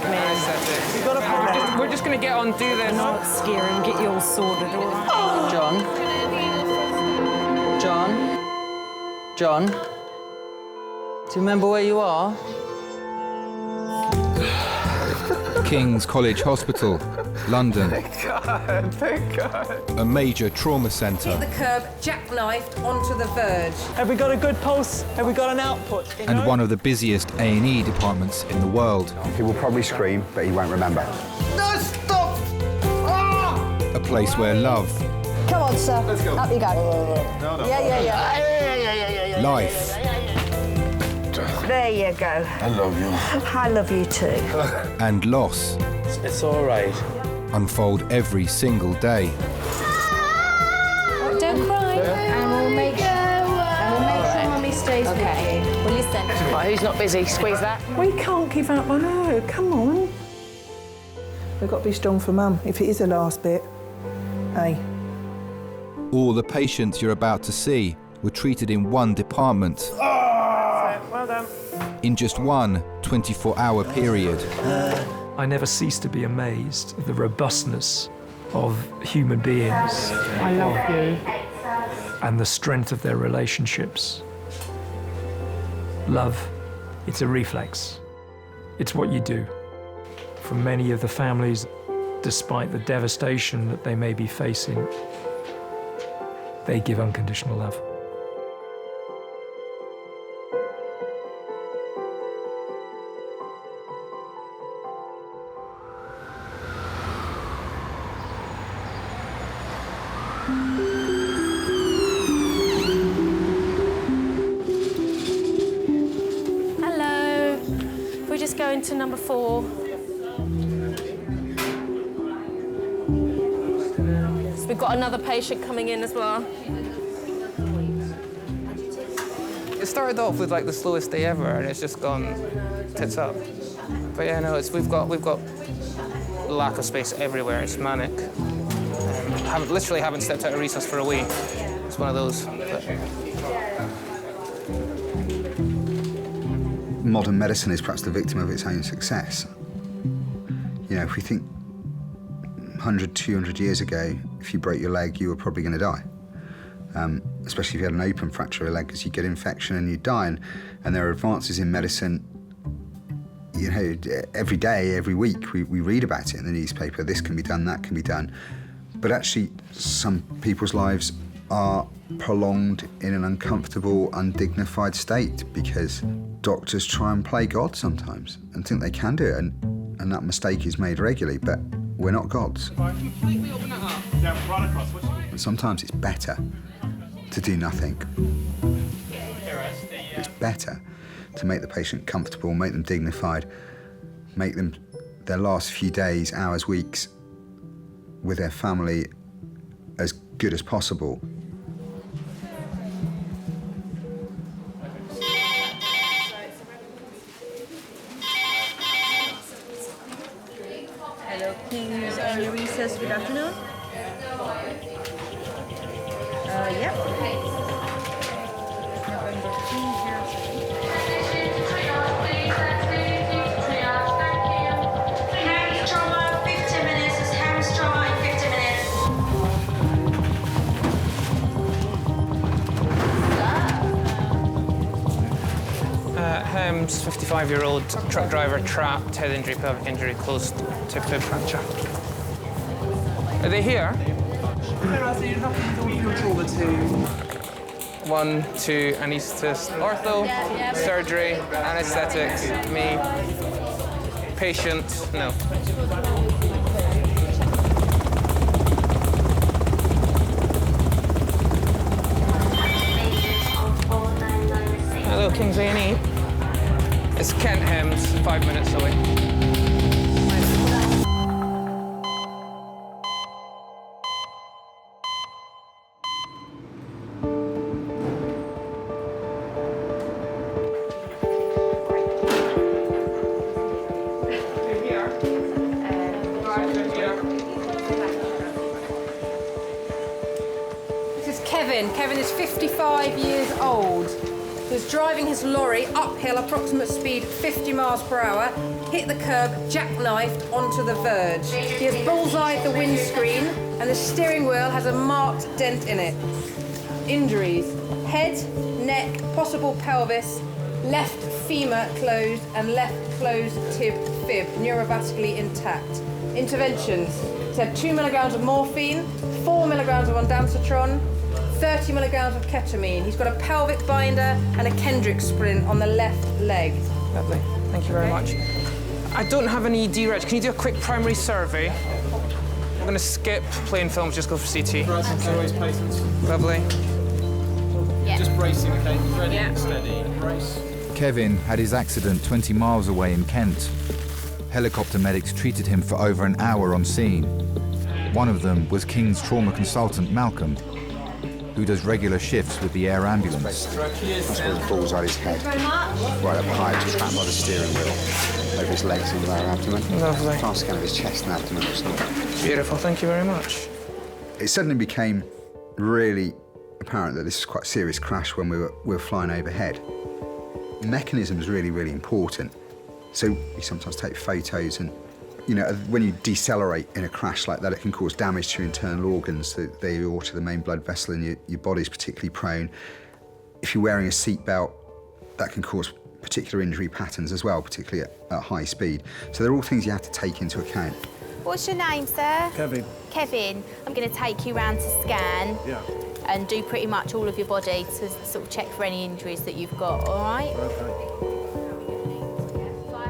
Anesthetics. We're just going to get on, do this. Not scare him, get you all sorted, all right? John? Do you remember where you are? King's College Hospital, London. Thank God. A major trauma centre. Hit the curb, jackknifed onto the verge. Have we got a good pulse? Have we got an output? And one of the busiest A&E departments in the world. He will probably scream, but he won't remember. No, stop! Ah! A place where love, Come on, sir. Let's go. Up you go. No. Yeah. life, There you go. I love you. I love you too. and loss It's all right. unfold every single day. Don't cry. And we'll make sure Mummy stays with you. Well, listen. Right, who's not busy? Squeeze that. We can't give up on her, come on. We've got to be strong for Mum, if it is the last bit. Hey. All the patients you're about to see were treated in one department. Well done. In just one 24-hour period. I never cease to be amazed at the robustness of human beings. I love you. And the strength of their relationships. Love, it's a reflex. It's what you do. For many of the families, despite the devastation that they may be facing, they give unconditional love. Hello. We're just going to number 4. We've got another patient coming in as well. It started off with like the slowest day ever, and it's just gone tits up. But yeah, no, we've got lack of space everywhere. It's manic. Literally haven't stepped out of resus for a week. It's one of those. Modern medicine is perhaps the victim of its own success. You know, if we think 100, 200 years ago, if you broke your leg, you were probably going to die. Especially if you had an open fracture of your leg, because you get infection and you die. And there are advances in medicine, you know, every day, every week, we read about it in the newspaper. This can be done, that can be done. But actually, some people's lives are prolonged in an uncomfortable, undignified state because doctors try and play God sometimes and think they can do it. And that mistake is made regularly, but we're not gods. Completely open it up. And sometimes it's better to do nothing. It's better to make the patient comfortable, make them dignified, make them their last few days, hours, weeks with their family as good as possible. Hello, King's annual recess. Good afternoon. Yep. November 2, Ham's trauma, 15 minutes. It's Ham's trauma in 15 minutes. Hems, 55-year-old truck driver, trapped, head injury, pelvic injury, closed to fib fracture. Are they here? One, two, anaesthetist, ortho, surgery, anaesthetics, me, patient, no. Hello, King's A&E. It's Kent Hems, 5 minutes away. This is Kevin. Kevin is 55 years old. He was driving his lorry uphill, approximate speed 50 miles per hour. hit the curb, jackknifed onto the verge. He has bullseyed the windscreen and the steering wheel has a marked dent in it. Injuries: head, neck, possible pelvis, left femur closed and left closed tib fib, neurovascularly intact. Interventions: he's had 2 milligrams of morphine, 4 milligrams of ondansetron, 30 milligrams of ketamine. He's got a pelvic binder and a Kendrick splint on the left leg. Lovely. Thank you very much. I don't have an ED reg. Can you do a quick primary survey? I'm going to skip plain films, just go for CT. Always patients. Lovely. Just bracing, okay? Ready, steady, brace. Kevin had his accident 20 miles away in Kent. Helicopter medics treated him for over an hour on scene. One of them was King's trauma consultant, Malcolm, who does regular shifts with the air ambulance. That's where his balls on his head. Right up high, just trapped by the steering wheel. Over his legs and lower abdomen. Lovely. Fast scan of his chest and abdomen. Beautiful, thank you very much. It suddenly became really apparent that this was quite a serious crash when we were flying overhead. The mechanism is really, really important. So you sometimes take photos and, you know, when you decelerate in a crash like that, it can cause damage to your internal organs, the aorta, the main blood vessel in your body is particularly prone. If you're wearing a seatbelt, that can cause particular injury patterns as well, particularly at high speed. So they're all things you have to take into account. What's your name, sir? Kevin. Kevin. I'm going to take you round to scan. Yeah. And do pretty much all of your body to sort of check for any injuries that you've got, all right? Okay.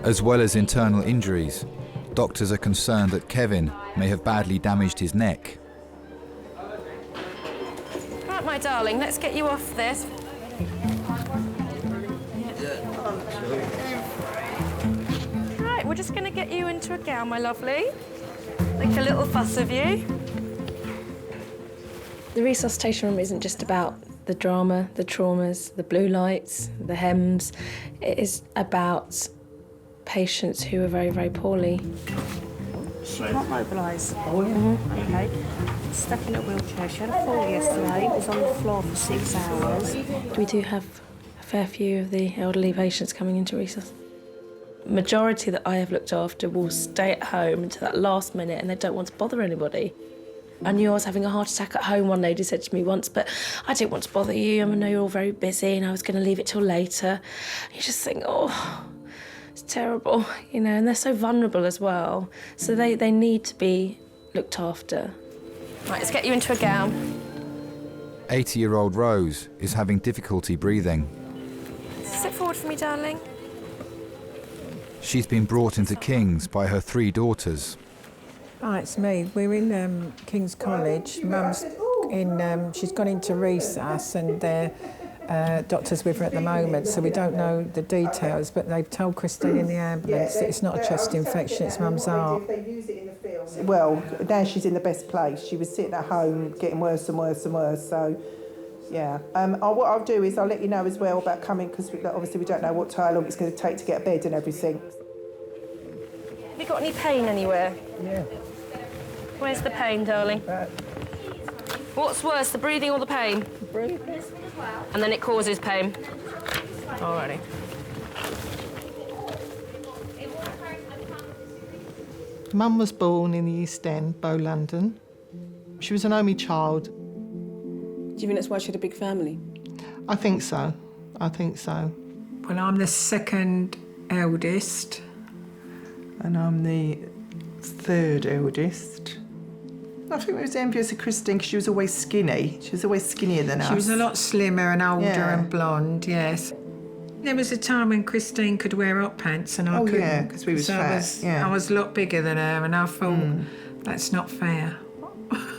As well as internal injuries, doctors are concerned that Kevin may have badly damaged his neck. Right, my darling, let's get you off this. Right, we're just going to get you into a gown, my lovely. Make a little fuss of you. The resuscitation room isn't just about the drama, the traumas, the blue lights, the hems. It is about patients who are very, very poorly. She can't mobilise. Oh, yeah. OK. Stuck in a wheelchair. She had a fall yesterday. Was on the floor for 6 hours. We do have a fair few of the elderly patients coming into resus. Majority that I have looked after will stay at home until that last minute and they don't want to bother anybody. I knew I was having a heart attack at home, one lady said to me once, but I didn't want to bother you. I know you're all very busy and I was going to leave it till later. You just think, oh, it's terrible, you know, and they're so vulnerable as well. So they need to be looked after. Right, let's get you into a gown. 80-year-old Rose is having difficulty breathing. Sit forward for me, darling. She's been brought into King's by her 3 daughters. Hi, it's me. We're in King's College. Mum's in. She's gone into resus, and they're doctors with her at the moment, so we don't know the details. But they've told Christine in the ambulance that it's not a chest infection; it's Mum's heart. Well, now she's in the best place. She was sitting at home, getting worse and worse and worse. So, yeah. What I'll do is I'll let you know as well about coming because obviously we don't know how long it's going to take to get a bed and everything. Have you got any pain anywhere? Yeah. Where's the pain, darling? What's worse, the breathing or the pain? Breathing. And then it causes pain. Alrighty. Mum was born in the East End, Bow, London. She was an only child. Do you think that's why she had a big family? I think so. I think so. Well, I'm the second eldest, and I'm the third eldest. I think we was envious of Christine because she was always skinny. She was always skinnier than us. She was a lot slimmer and older Yeah. and blonde, yes. There was a time when Christine could wear hot pants and I couldn't. yeah, because we was so fat, yeah. I was a lot bigger than her and I thought, that's not fair.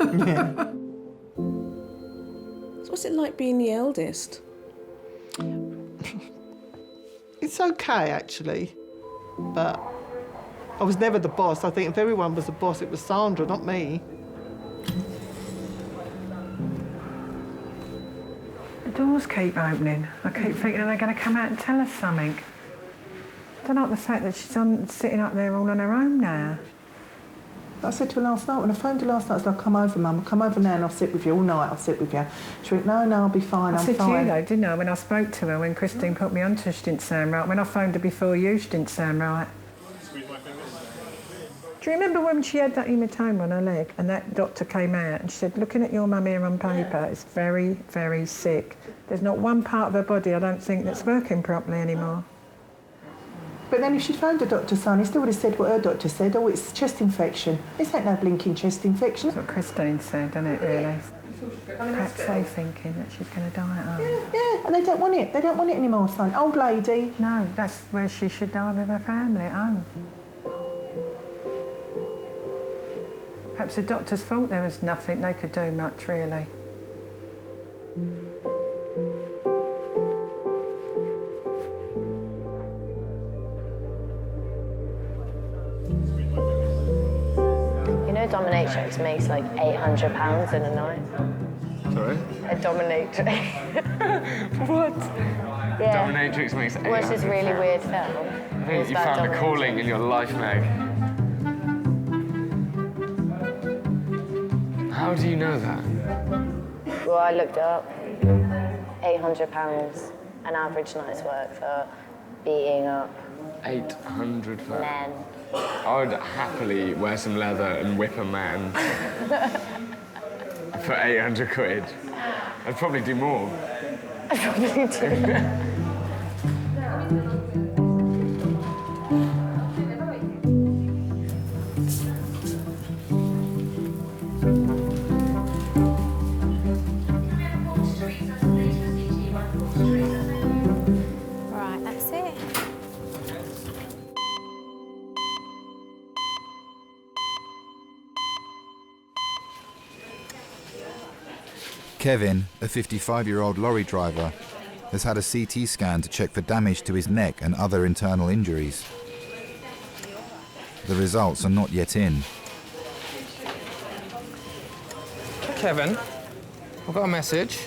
Yeah. So what's it like being the eldest? It's okay, actually, but I was never the boss. I think if everyone was the boss, it was Sandra, not me. The doors keep opening. I keep thinking they're going to come out and tell us something. I don't like the fact that she's sitting up there all on her own now. I said to her last night, when I phoned her last night, I said, I'll come over, Mum. I'll come over now and I'll sit with you all night. I'll sit with you. She went, no, I'll be fine, I'm I said fine. to you, though, didn't I, when I spoke to her, when Christine put me onto her, she didn't sound right. When I phoned her before you, she didn't sound right. Do you remember when she had that hematoma on her leg and that doctor came out and she said, looking at your mum here on paper, it's very, very sick. There's not one part of her body, I don't think, that's working properly anymore. But then if she'd phoned the doctor, son, he still would have said what her doctor said. Oh, it's chest infection. This ain't no blinking chest infection. That's what Christine said, isn't it, really? Perhaps they thinking that she's going to die at home. Yeah, and they don't want it. They don't want it anymore, son. Old lady. No, that's where she should die with her family at home. Perhaps the doctors thought there was nothing they could do much, really. You know, dominatrix makes like £800 in a night. Sorry? A dominatrix. What? Yeah. Dominatrix makes £800. Which is really weird film. I think you found a calling in your life, Meg. How do you know that? Well, I looked it up. £800 an average night's work for beating up £800. men. I would happily wear some leather and whip a man for 800 quid. I'd probably do more. I probably do. Right, that's it. Kevin, a 55-year-old lorry driver, has had a CT scan to check for damage to his neck and other internal injuries. The results are not yet in. Kevin, I've got a message.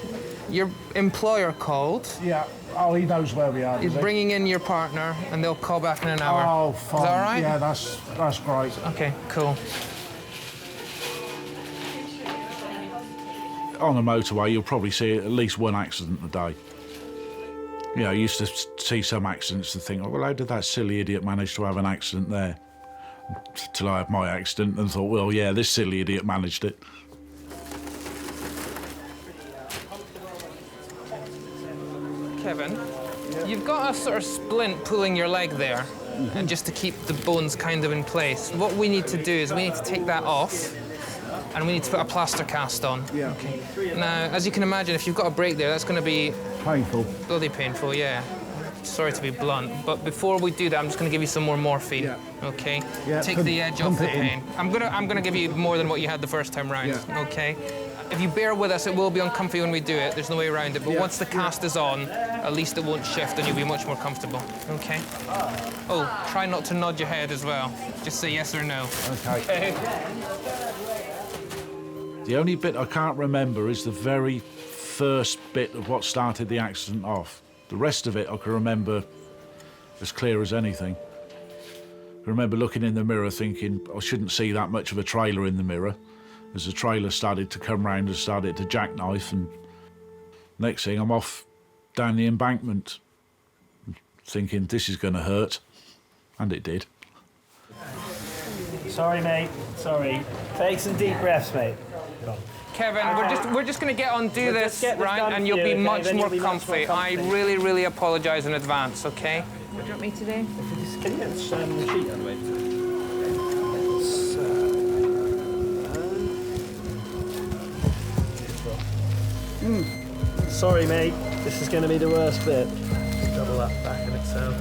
Your employer called. Yeah. Oh, he knows where we are. He's bringing in your partner, and they'll call back in an hour. Oh, fine. Is that all right? Yeah, that's great. Okay, cool. On the motorway, you'll probably see at least one accident a day. You know, you used to see some accidents and think, oh, well, how did that silly idiot manage to have an accident there? Till I had my accident and thought, well, yeah, this silly idiot managed it. Kevin, you've got a sort of splint pulling your leg there, and just to keep the bones kind of in place. What we need to do is we need to take that off, and we need to put a plaster cast on. Yeah. Okay. Now, as you can imagine, if you've got a break there, that's going to be painful. Bloody painful, yeah. Sorry to be blunt, but before we do that, I'm just going to give you some more morphine. Yeah. Okay. Yeah, Take the edge off the pain. I'm gonna give you more than what you had the first time round. Yeah. Okay. If you bear with us, it will be uncomfy when we do it. There's no way around it. But once the cast is on, at least it won't shift and you'll be much more comfortable. Okay? Oh, try not to nod your head as well. Just say yes or no. Okay. The only bit I can't remember is the very first bit of what started the accident off. The rest of it I can remember as clear as anything. I remember looking in the mirror thinking I shouldn't see that much of a trailer in the mirror. As the trailer started to come round and started to jackknife, and next thing I'm off down the embankment thinking this is going to hurt, and it did. Sorry, mate. Sorry. Take some deep breaths, mate. Kevin, we're just going to get on, do We'll this, just get this right? done And for you'll you, be okay? much Then more you'll be much more comfy. I comfy. really, really apologise in advance, okay? What do you want me to do? Can you get the sheet out of the way? Sorry, mate. This is going to be the worst bit. Double that back and exhale.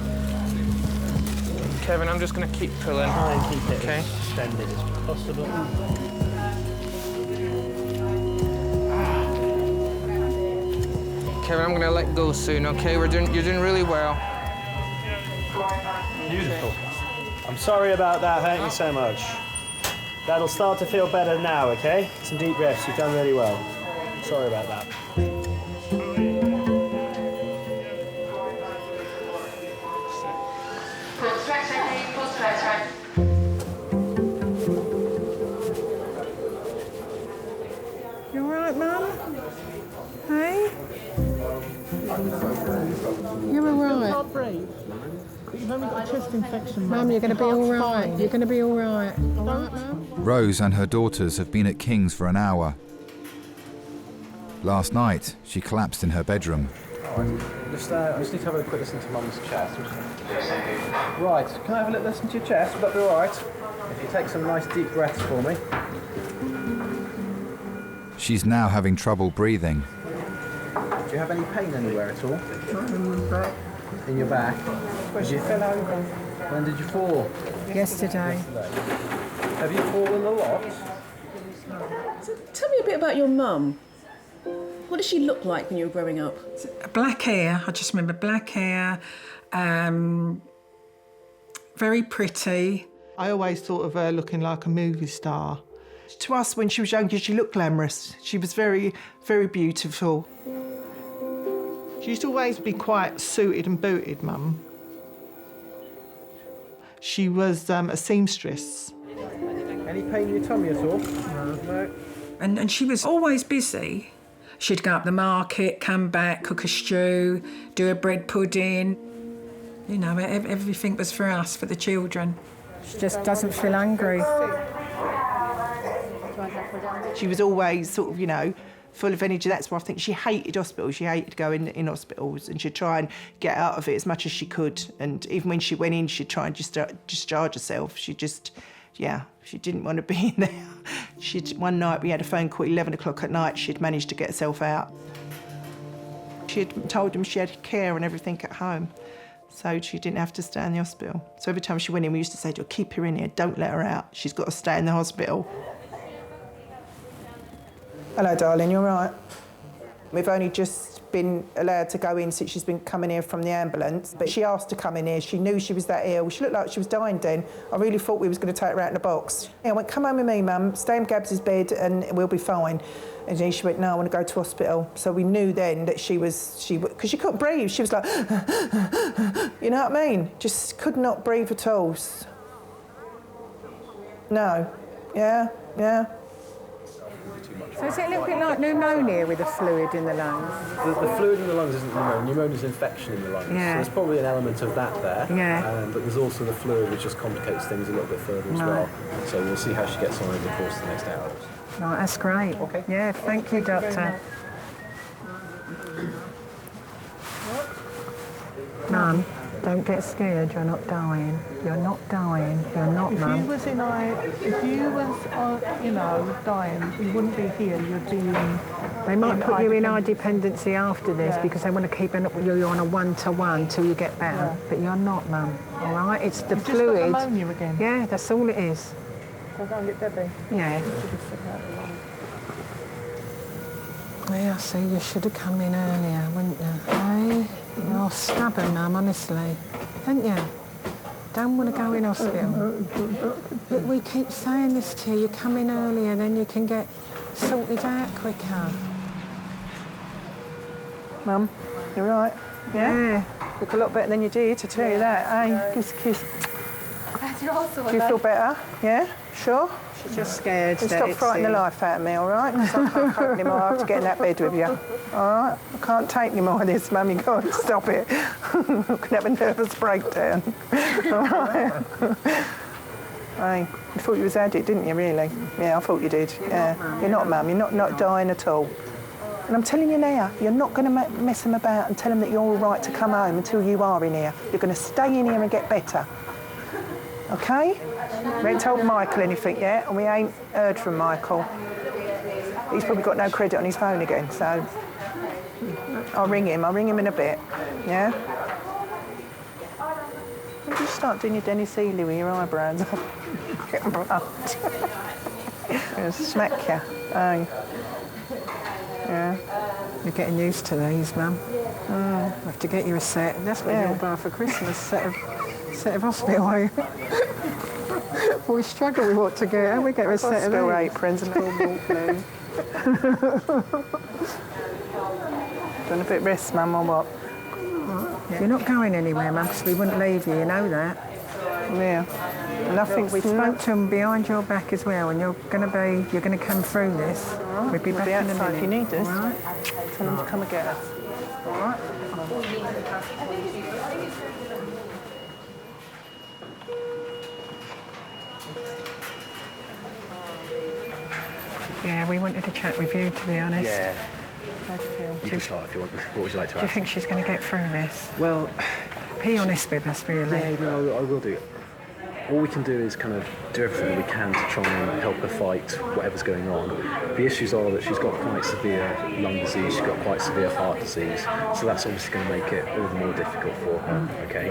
Kevin, I'm just going to keep pulling. Try and keep it okay. as extended as possible. Kevin, I'm going to let go soon, okay? You're doing really well. Beautiful. I'm sorry about that. Thank you so much. That'll start to feel better now, okay? Some deep breaths. You've done really well. Sorry about that. You all right, Mum? Hey? You're all right. You've only got a chest infection, Mum, you're going to be all right. You're going to be all right. All right, Mum? Rose and her daughters have been at King's for an hour. Last night, she collapsed in her bedroom. I just need to have a quick listen to Mum's chest. Right, can I have a little listen to your chest? Would that be all right? If you take some nice deep breaths for me. She's now having trouble breathing. Do you have any pain anywhere at all? In your back. In your back? Where she fell over. When did you fall? Yesterday. Have you fallen a lot? So tell me a bit about your mum. What did she look like when you were growing up? Black hair. I just remember black hair. Very pretty. I always thought of her looking like a movie star. To us, when she was younger, she looked glamorous. She was very, very beautiful. She used to always be quite suited and booted, Mum. She was a seamstress. Any pain in your tummy at all? No. And she was always busy. She'd go up the market, come back, cook a stew, do a bread pudding. You know, everything was for us, for the children. She just doesn't feel hungry. She was always sort of, you know, full of energy. That's why I think she hated hospitals. She hated going in hospitals, and she'd try and get out of it as much as she could. And even when she went in, she'd try and discharge herself. She just, she didn't want to be in there. One night we had a phone call at 11 o'clock at night. She'd managed to get herself out. She'd told them she had care and everything at home, so she didn't have to stay in the hospital. So every time she went in, we used to say to her, keep her in here, don't let her out. She's got to stay in the hospital. Hello, darling, you all right? We've only just been allowed to go in since she's been coming here from the ambulance, but she asked to come in here. She knew she was that ill. She looked like she was dying then. I really thought we was going to take her out in a box. I went, come home with me, Mum, stay in Gabs's bed and we'll be fine. And then she went, no, I want to go to hospital. So we knew then that because she couldn't breathe. She was like, you know what I mean? Just could not breathe at all. No, yeah. So is it a little bit like pneumonia with a fluid in the lungs? The fluid in the lungs isn't pneumonia. Pneumonia is infection in the lungs. Yeah. So there's probably an element of that there. Yeah. But there's also the fluid, which just complicates things a little bit further as well. So we'll see how she gets on over the course of the next hours. Right, that's great. Okay. Yeah, thank you, Doctor. Mum, don't get scared. You're not dying. You're not dying. You're not, Mum. If you was, dying, you wouldn't be here. You're doing... They might put you in high dependency after this because they want to keep you on a one-to-one till you get better. Yeah. But you're not, Mum. All right? It's the fluid. Just got pneumonia again. Yeah, that's all it is. So go and get Debbie. Yeah. Yeah, so you should have come in earlier, wouldn't you? Hey? You're stubborn, Mum, honestly. Don't you? Don't want to go in hospital. Look, we keep saying this to you. You come in earlier, then you can get sorted out quicker. Mum, you all right? Yeah? Look a lot better than you did, to tell you that. Hey, kiss. Do you feel better? Yeah? Sure? She's just scared. Just stop frightening the life out of me, all right? Because I can't cope anymore. I have to get in that bed with you. All right? I can't take any more of this, Mum. You've got to stop it. I can have a nervous breakdown. All right? Hey, you thought you was had it, didn't you, really? Yeah, I thought you did. Yeah. You're not, Mum. You're not dying at all. And I'm telling you now, you're not going to mess them about and tell them that you're all right to come home until you are in here. You're going to stay in here and get better. OK? We ain't told Michael anything yet, and we ain't heard from Michael. He's probably got no credit on his phone again, so I'll ring him in a bit, yeah? When did you start doing your Dennis Healy with your eyebrows? Getting blunt. It'll smack you. Oh. Yeah. You're getting used to these, Mum. I have to get you a set. That's what you'll buy for Christmas, set of hospital. We struggle with what to get, and we get a set of aprons and little walk blue. Doing a bit of rest, Mum, or what? You're not going anywhere, Mum, because we wouldn't leave you, you know that. Yeah. We spoke to them behind your back as well, and you're going to come through this. Right. We'll be back in a minute. If you need us, right. Tell them to come and get us. All right? Yeah, we wanted to chat with you, to be honest. Yeah. How do you feel? You can start if you want. What would you like to Do you ask? think she's going to get through this? Well, be honest with us, really. Yeah, no, I will do. All we can do is kind of do everything that we can to try and help her fight whatever's going on. The issues are that she's got quite severe lung disease, she's got quite severe heart disease, so that's obviously going to make it all the more difficult for her, okay?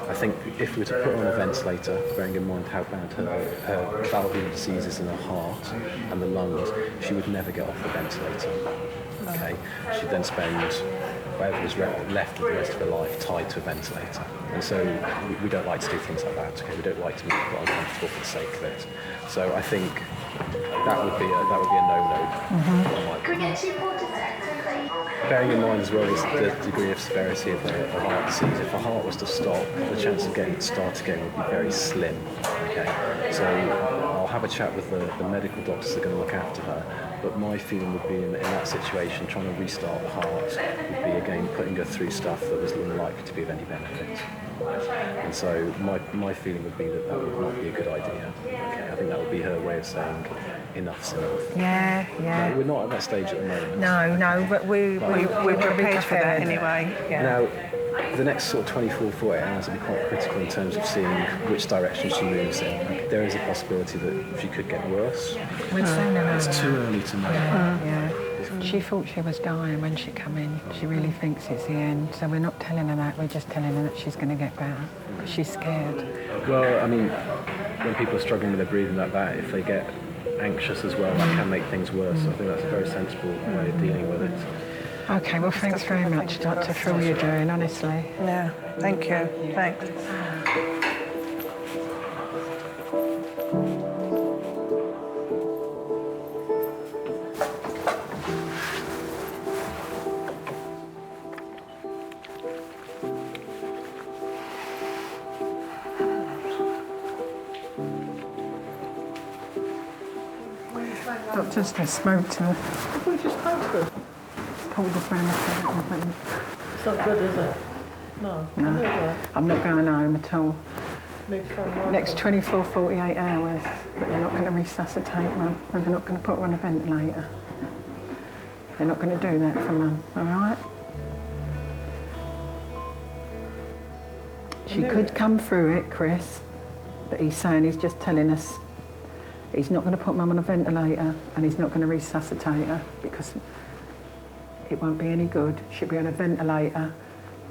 I think if we were to put her on a ventilator, bearing in mind how bad her valvular disease is in her heart and the lungs, she would never get off the ventilator, okay? She'd then spend whatever was left of the rest of her life tied to a ventilator. And so we don't like to do things like that, okay? We don't like to make people uncomfortable for the sake of it. So I think that would be a no-no. Could we get 2 quarters please? Bearing in mind as well is the degree of severity of her heart disease. If her heart was to stop, the chance of getting it to start again would be very slim, okay? So I'll have a chat with the medical doctors that are going to look after her. But my feeling would be in that situation, trying to restart the heart would be, again, putting her through stuff that was unlikely to be of any benefit. And so my feeling would be that would not be a good idea. Okay, I think that would be her way of saying, enough's enough. Yeah. No, we're not at that stage at the moment. No, but we're prepared for that anyway. Yeah. Now, the next sort of 24, 48 hours will be quite critical in terms of seeing which direction she moves in. There is a possibility that she could get worse. It's too early to know. Yeah. She thought she was dying when she come in. She really thinks it's the end. So we're not telling her that, we're just telling her that she's going to get better. But she's scared. Well, I mean, when people are struggling with their breathing like that, if they get anxious as well, that can make things worse. I think that's a very sensible way of dealing with it. Okay, well, thanks very much, Doctor, for all you're doing, honestly. Yeah, thank you. Thanks. Doctor's just smoked her. We just spoke to her. Pulled us round the front. It's not good, is it? No. No, I'm not going home at all. Next 24, 48 hours, but they're not going to resuscitate Mum, and they're not going to put her on a ventilator. They're not going to do that for Mum, all right? She could come through it, Chris, but he's saying he's just telling us he's not going to put Mum on a ventilator and he's not going to resuscitate her because it won't be any good. She'll be on a ventilator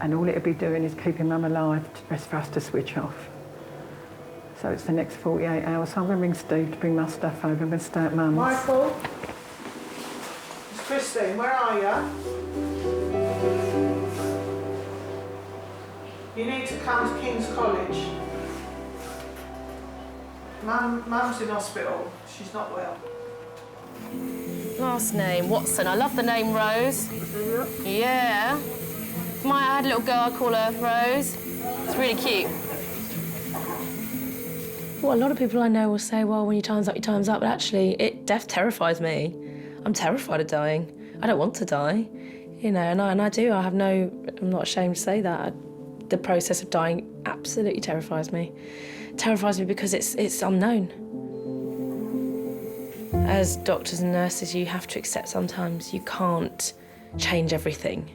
and all it'll be doing is keeping Mum alive for us to switch off. So it's the next 48 hours. So I'm going to ring Steve to bring my stuff over. I'm going to stay at Mum's. Michael? It's Christine, where are you? You need to come to King's College. Mum's in hospital. She's not well. Last name, Watson. I love the name Rose. Yeah. I had a little girl, I call her Rose. It's really cute. Well, a lot of people I know will say, well, when your time's up, your time's up. But actually, death terrifies me. I'm terrified of dying. I don't want to die, you know, and I do. I'm not ashamed to say that. The process of dying absolutely terrifies me. It terrifies me because it's unknown. As doctors and nurses, you have to accept sometimes you can't change everything.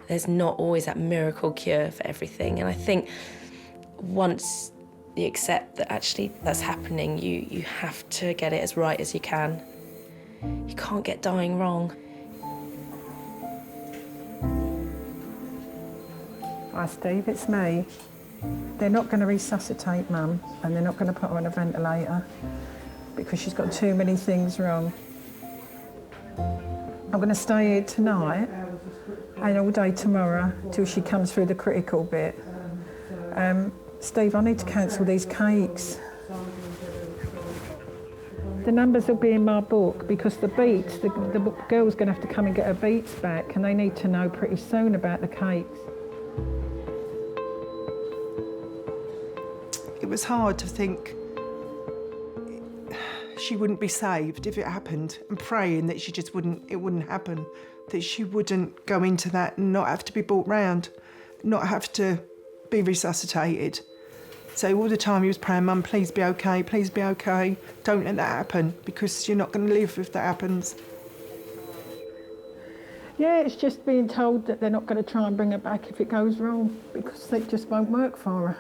There's not always that miracle cure for everything. And I think once you accept that actually that's happening, you have to get it as right as you can. You can't get dying wrong. Hi, Steve, it's me. They're not going to resuscitate Mum and they're not going to put her on a ventilator because she's got too many things wrong. I'm going to stay here tonight and all day tomorrow till she comes through the critical bit. Steve, I need to cancel these cakes. The numbers will be in my book because the beats, the girl's going to have to come and get her beats back and they need to know pretty soon about the cakes. It was hard to think she wouldn't be saved if it happened, and praying that it wouldn't happen, that she wouldn't go into that and not have to be brought round, not have to be resuscitated. So all the time he was praying, Mum, please be okay, please be okay. Don't let that happen, because you're not going to live if that happens. Yeah, it's just being told that they're not going to try and bring her back if it goes wrong, because it just won't work for her.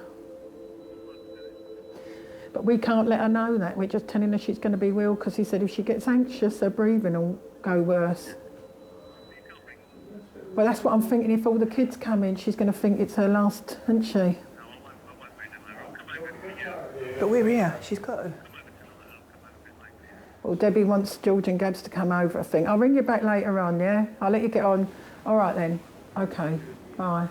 But we can't let her know that. We're just telling her she's going to be ill, because he said if she gets anxious, her breathing will go worse. Well, that's what I'm thinking. If all the kids come in, she's going to think it's her last, isn't she? But we're here. She's got to. Well, Debbie wants George and Gabs to come over, I think. I'll ring you back later on, yeah? I'll let you get on. All right, then. OK. Bye.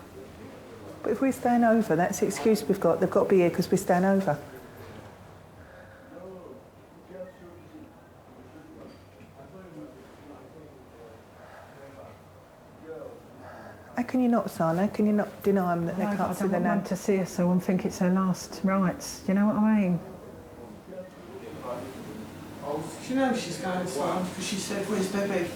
But if we're staying over, that's the excuse we've got. They've got to be here because we're staying over. How can you not, son? How can you not deny them that they can't see their nan? I don't want to see her so and think it's her last rites. You know what I mean? Oh, she knows she's going, son, because she said, where's Debbie?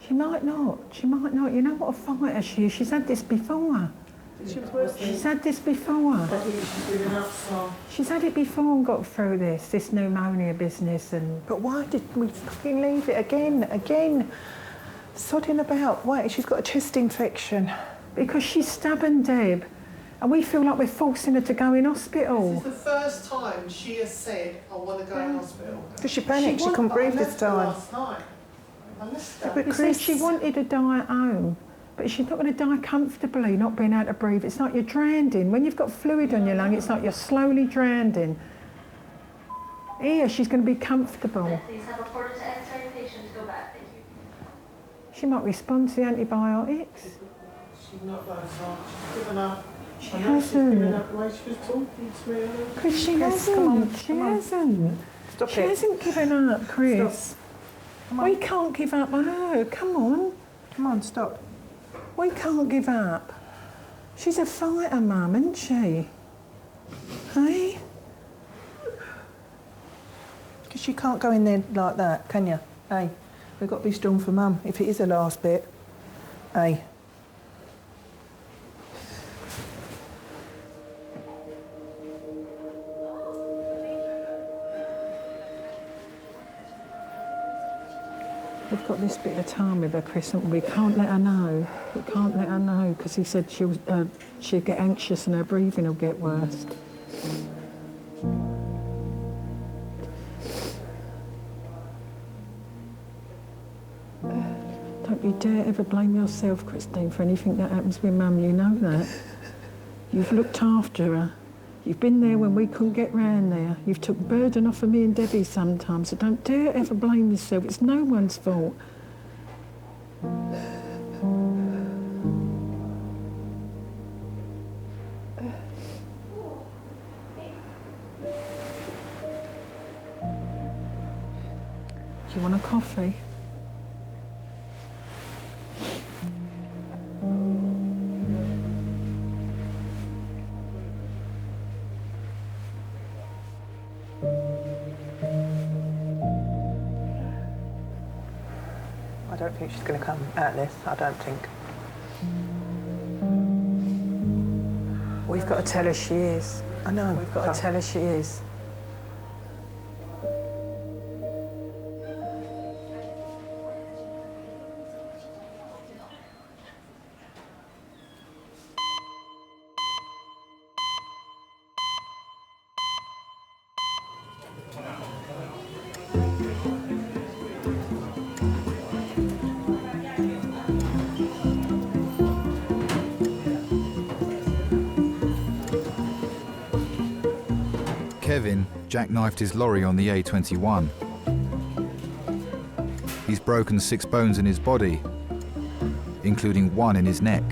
She might not. She might not. You know what a fighter she is? She's had this before. She's had this before. She's had it before and got through this pneumonia business and... But why did we fucking leave it again? Sodding about. Wait, she's got a chest infection. Because she's stubborn, Deb. And we feel like we're forcing her to go in hospital. This is the first time she has said, I want to go in hospital. Because she panicked, she couldn't breathe this time. Last night. I missed her. But Chris, she wanted to die at home. But she's not going to die comfortably, not being able to breathe. It's like you're drowning. When you've got fluid on your lung, it's like you're slowly drowning. Here, she's going to be comfortable. Please have a quarter to X-ray patient go back. Thank you. She might respond to the antibiotics. She's not that far. She's given up. She hasn't. Chris, she hasn't. She hasn't. Stop she it. hasn't given up, Chris. We can't give up on her. Come on. Come on, stop. We can't give up. She's a fighter, Mum, isn't she? Hey? Because you can't go in there like that, can you? Hey, we've got to be strong for Mum, if it is the last bit. Hey. We've got this bit of time with her, Chris, and we can't let her know. We can't let her know, because he said she'll get anxious and her breathing will get worse. Don't you dare ever blame yourself, Christine, for anything that happens with Mum. You know that. You've looked after her. You've been there when we couldn't get round there. You've took burden off of me and Debbie sometimes, so don't dare ever blame yourself. It's no one's fault. Do you want a coffee? I don't think she's going to come out of this, I don't think. We've got to tell her she is. I know. We've got to tell her she is. Kevin jackknifed his lorry on the A21. He's broken 6 bones in his body, including 1 in his neck.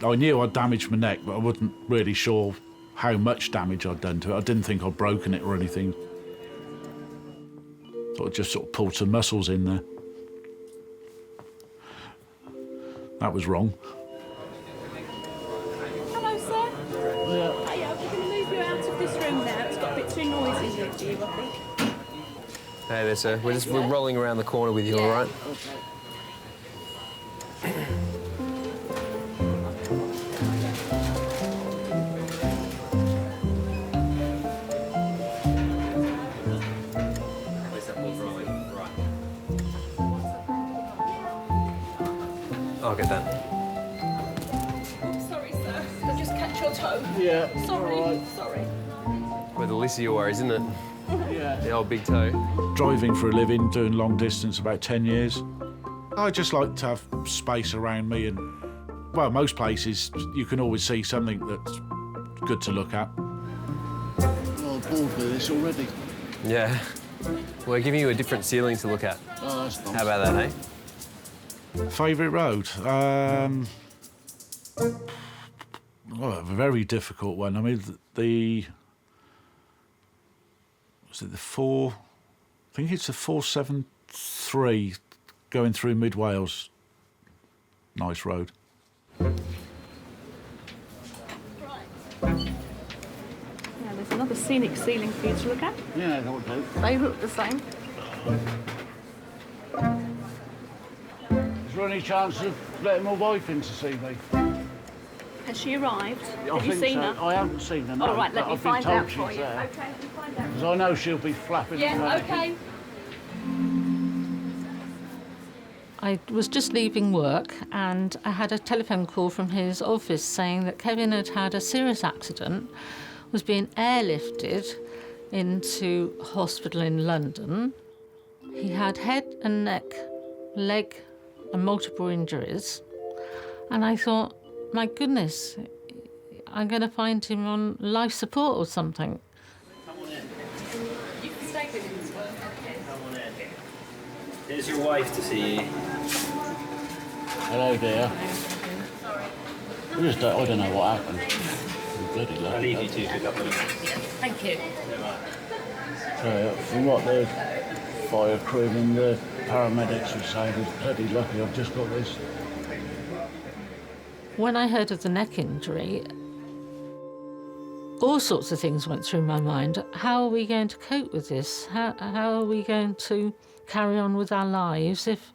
I knew I'd damaged my neck, but I wasn't really sure how much damage I'd done to it. I didn't think I'd broken it or anything. Thought I'd just sort of pulled some muscles in there. That was wrong. Hello, sir. Yeah. Hiya, we're going to move you out of this room now. It's got a bit too noisy here for you, I think. Hey there, sir. We're rolling around the corner with you, all right? I'll get that. Sorry, sir. Did I just catch your toe? Yeah. Sorry. Sorry. Well, the least of your worries, isn't it? Yeah. The old big toe. Driving for a living, doing long distance, about 10 years. I just like to have space around me and, well, most places you can always see something that's good to look at. Oh, I'm bored with this already. Yeah. We're giving you a different ceiling to look at. Oh, that's nice. How about that, eh? Favourite road? Well, a very difficult one. I mean, was it the 4? I think it's the 473 going through Mid Wales. Nice road. Yeah, there's another scenic ceiling for you to look at. Yeah, that would do. They look the same. Is there any chance of letting my wife in to see me? Has she arrived? I Have you think seen so. her? I haven't seen her, no. All right, let but me I've been find told out she's for you. there. Okay, let me find out. Because I know she'll be flapping Yeah, around. okay. I was just leaving work and I had a telephone call from his office saying that Kevin had had a serious accident, was being airlifted into hospital in London. He had head and neck, leg and multiple injuries. And I thought, my goodness, I'm going to find him on life support or something. You can stay with him as well. Come on in. Here's your wife to see you. Hello, dear. I don't know what happened. Bloody lucky. I'll leave you two to a couple of minutes. Thank you. So, from what the fire crew and the paramedics were saying, it's bloody lucky I've just got this. When I heard of the neck injury, all sorts of things went through my mind. How are we going to cope with this? How are we going to carry on with our lives if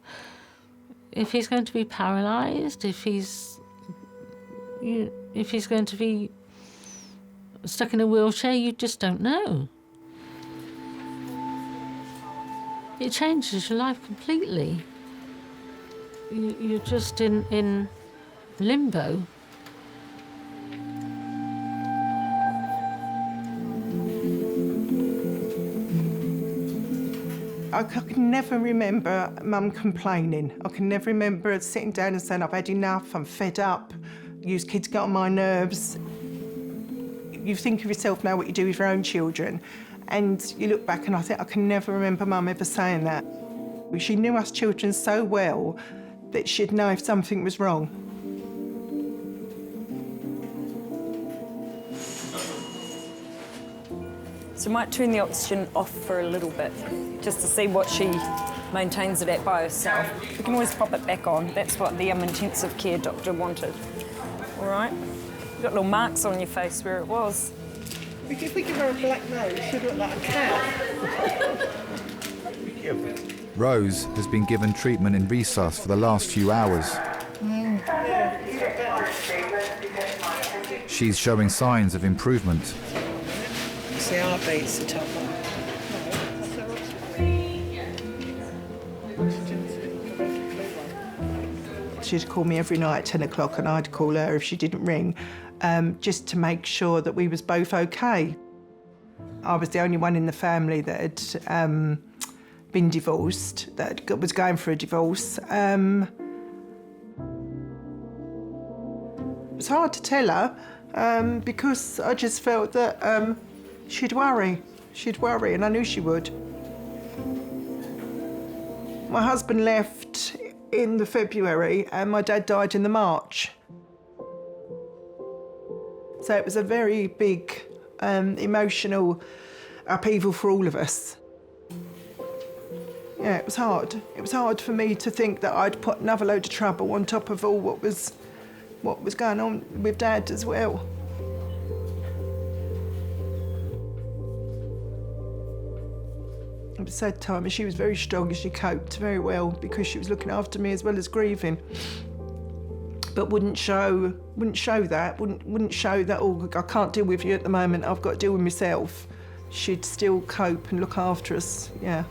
he's going to be paralysed, if he's going to be stuck in a wheelchair? You just don't know. It changes your life completely. You're just in limbo. I can never remember Mum complaining. I can never remember sitting down and saying, I've had enough, I'm fed up, you kids get on my nerves. You think of yourself now what you do with your own children, and you look back and I think I can never remember Mum ever saying that. She knew us children so well that she'd know if something was wrong. So we might turn the oxygen off for a little bit, just to see what she maintains it at by herself. We can always pop it back on. That's what the intensive care doctor wanted. All right? You've got little marks on your face where it was. If we give her a black nose, she'd look like a cat. Rose has been given treatment in resus for the last few hours. She's showing signs of improvement. See, our beats the top one. She'd call me every night at 10 o'clock and I'd call her if she didn't ring, just to make sure that we was both okay. I was the only one in the family that had been divorced, that was going for a divorce. It was hard to tell her because I just felt that she'd worry, and I knew she would. My husband left in the February and my dad died in the March. So it was a very big emotional upheaval for all of us. Yeah, it was hard. It was hard for me to think that I'd put another load of trouble on top of all what was going on with Dad as well. It was a sad time, and she was very strong and she coped very well because she was looking after me as well as grieving. But wouldn't show that, oh, I can't deal with you at the moment, I've got to deal with myself. She'd still cope and look after us, yeah.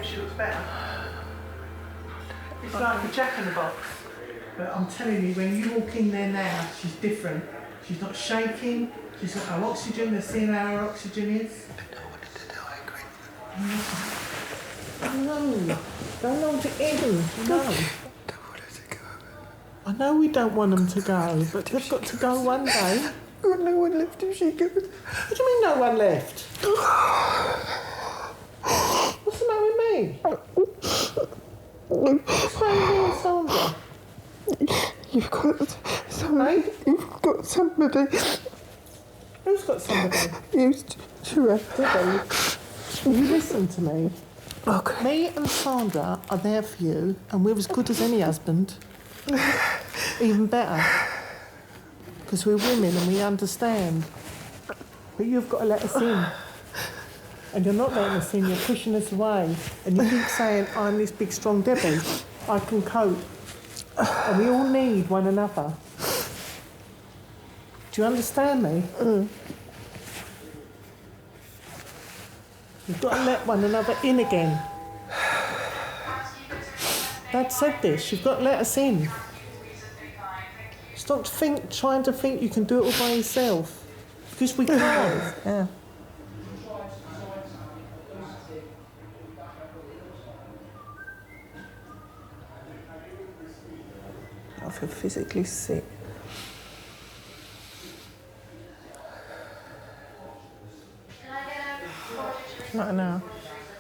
She looks better. It's like a jack-in-the-box. But I'm telling you, when you walk in there now, she's different. She's not shaking, she's got her oxygen, they're seeing how her oxygen is. No, don't hold it in, no. I know we don't want them to go, but they've got to go one day. Got no one left if she goes. What do you mean no one left? What's the matter with me? What's the matter with me and Sandra? You've got somebody. You've got somebody. Who's got somebody? You, Debbie. You listen to me. Okay. Me and Sandra are there for you, and we're as good as any husband. Even better. Because we're women and we understand. But you've got to let us in. And you're not letting us in, you're pushing us away. And you keep saying, I'm this big, strong Debbie. I can cope. And we all need one another. Do you understand me? You've got to let one another in again. Dad said this, you've got to let us in. Stop trying to think you can do it all by yourself. Because we can't. Yeah. I feel physically sick. Not now.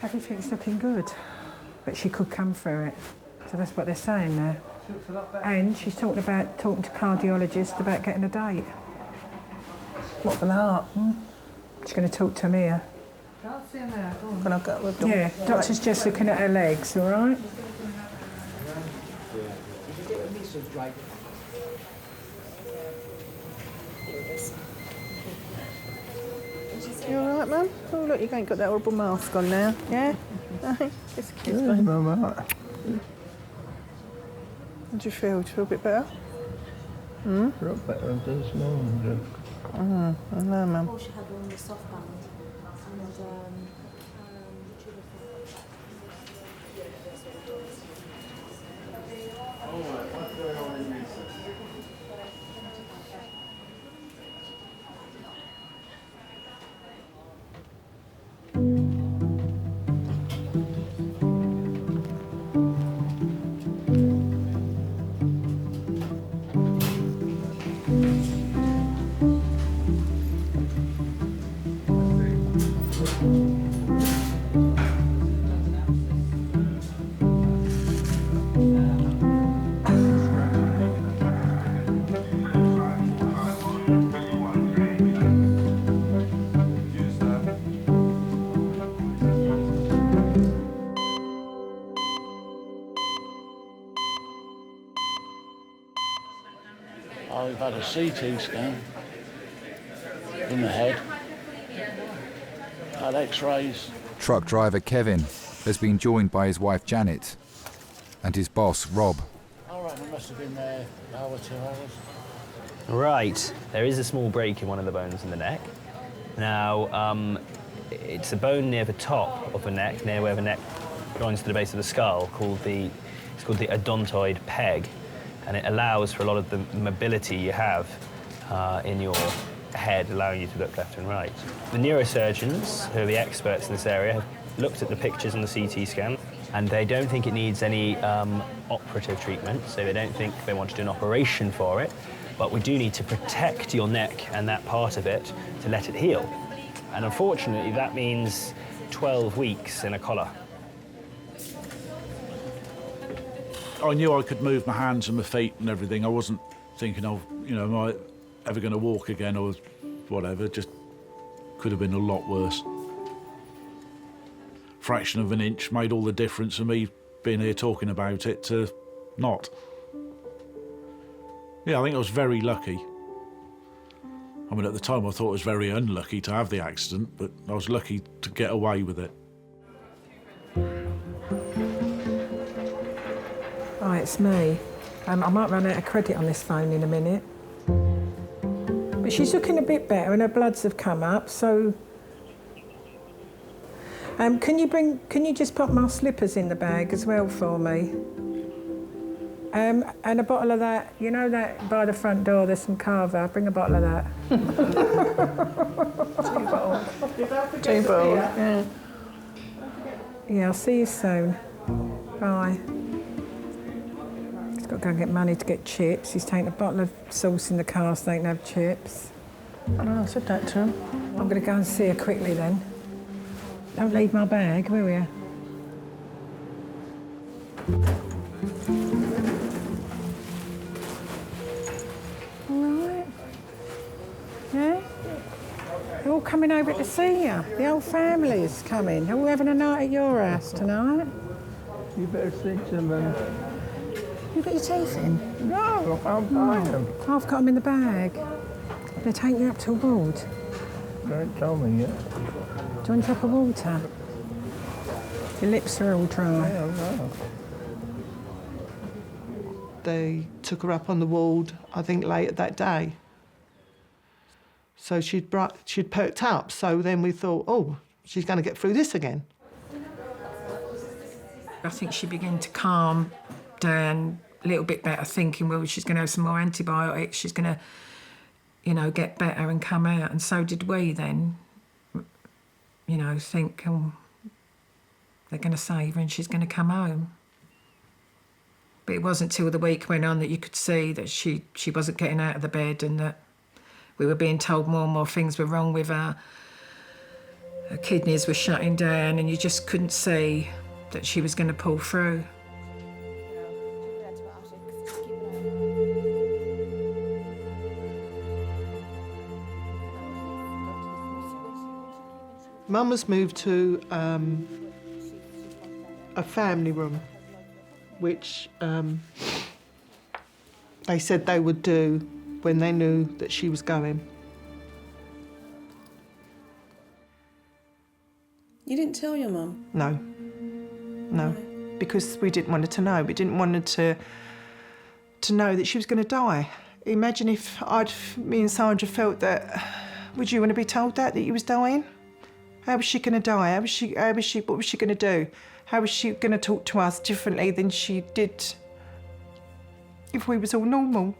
Everything's looking good, but she could come through it. So that's what they're saying there. And she's talking to cardiologists about getting a date. What, for the heart? She's going to talk to Mia. Can I go with them? Yeah, doctor's just looking at her legs, all right? You all right, Mum? Oh, look, you ain't got that horrible mask on now, yeah? Excuse me. Mum. How do you feel? Do you feel a bit better? A lot better than this morning. I know, Mum. Before she had her on the soft band, I've had a CT scan in the head, had x-rays. Truck driver Kevin has been joined by his wife Janet and his boss Rob. All right, I must have been there an hour, 2 hours. Right, there is a small break in one of the bones in the neck. Now, it's a bone near the top of the neck, near where the neck joins to the base of the skull, it's called the odontoid peg, and it allows for a lot of the mobility you have in your head, allowing you to look left and right. The neurosurgeons, who are the experts in this area, have looked at the pictures on the CT scan, and they don't think it needs any operative treatment, so they don't think they want to do an operation for it, but we do need to protect your neck and that part of it to let it heal. And unfortunately, that means 12 weeks in a collar. I knew I could move my hands and my feet and everything. I wasn't thinking of, am I ever going to walk again or whatever. It just could have been a lot worse. Fraction of an inch made all the difference of me being here talking about it to not. Yeah, I think I was very lucky. I mean, at the time I thought I was very unlucky to have the accident, but I was lucky to get away with it. Hi, it's me. I might run out of credit on this phone in a minute. But she's looking a bit better and her bloods have come up, so... can you just put my slippers in the bag as well for me? And a bottle of that, you know that by the front door there's some carver, bring a bottle of that. 2 bottles. 2 bottles, yeah. Yeah, I'll see you soon. Bye. He's got to go and get money to get chips. He's taking a bottle of sauce in the car so they can have chips. No, I said that to him. I'm going to go and see her quickly then. Don't leave my bag, will you? All right. Yeah? They're all coming over to see you. The whole family is coming. They're all having a night at your house tonight. You better speak to them. You got your teeth in? No, I'll buy them. I've got them in the bag. They're taking you up to a ward. They haven't told me yet. Do you want a drop of water? Your lips are all dry. Yeah, I know. They took her up on the ward, I think, later that day. So she'd perked up, so then we thought, oh, she's going to get through this again. I think she began to calm down a little bit better, thinking, well, she's going to have some more antibiotics, she's going to, you know, get better and come out. And so did we then, you know, think, oh, they're going to save her and she's going to come home. But it wasn't till the week went on that you could see that she wasn't getting out of the bed and that we were being told more and more things were wrong with her. Her kidneys were shutting down and you just couldn't see that she was going to pull through. Mum was moved to a family room, which they said they would do when they knew that she was going. You didn't tell your mum? No. No. Because we didn't want her to know. We didn't want her to know that she was going to die. Imagine if me and Sandra felt that, would you want to be told that you was dying? How was she going to die? What was she going to do? How was she going to talk to us differently than she did if we was all normal?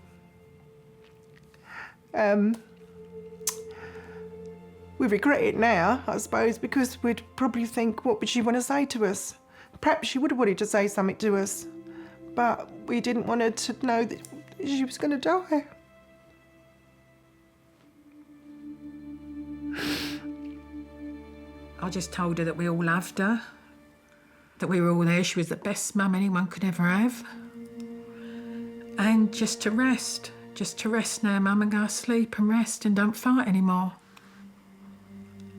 We regret it now, I suppose, because we'd probably think, what would she want to say to us? Perhaps she would have wanted to say something to us, but we didn't want her to know that she was going to die. I just told her that we all loved her, that we were all there. She was the best mum anyone could ever have. And just to rest now, Mum, and go to sleep and rest and don't fight anymore.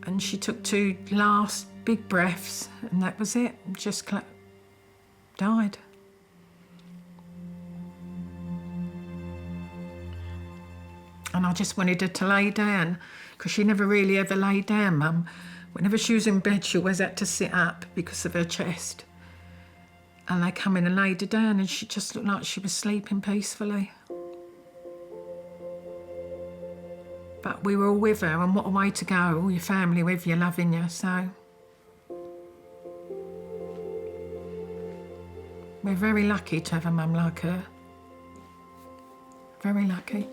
And she took 2 last big breaths and that was it, just died. And I just wanted her to lay down, because she never really ever laid down, Mum. Whenever she was in bed, she always had to sit up because of her chest. And they come in and laid her down and she just looked like she was sleeping peacefully. But we were all with her, and what a way to go, all your family with you, loving you, so. We're very lucky to have a mum like her. Very lucky.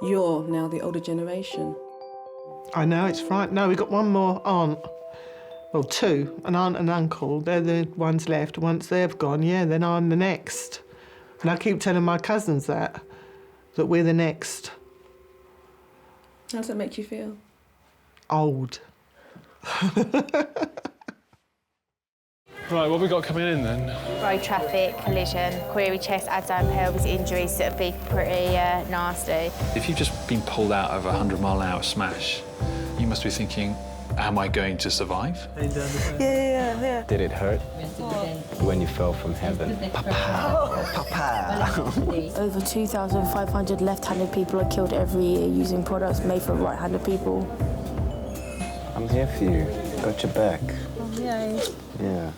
You're now the older generation. I know, it's right. No, we've got one more aunt. Well, two, an aunt and uncle. They're the ones left. Once they've gone, yeah, then I'm the next. And I keep telling my cousins that we're the next. How does that make you feel? Old. Right, what have we got coming in then? Road traffic, collision, query chest, abdomen, pelvis injuries that would be pretty nasty. If you've just been pulled out of a 100-mile-an-hour smash, you must be thinking, am I going to survive? Yeah. Did it hurt when you fell from heaven? Over 2,500 left-handed people are killed every year using products made for right-handed people. I'm here for you. Got your back. Yay. Yeah.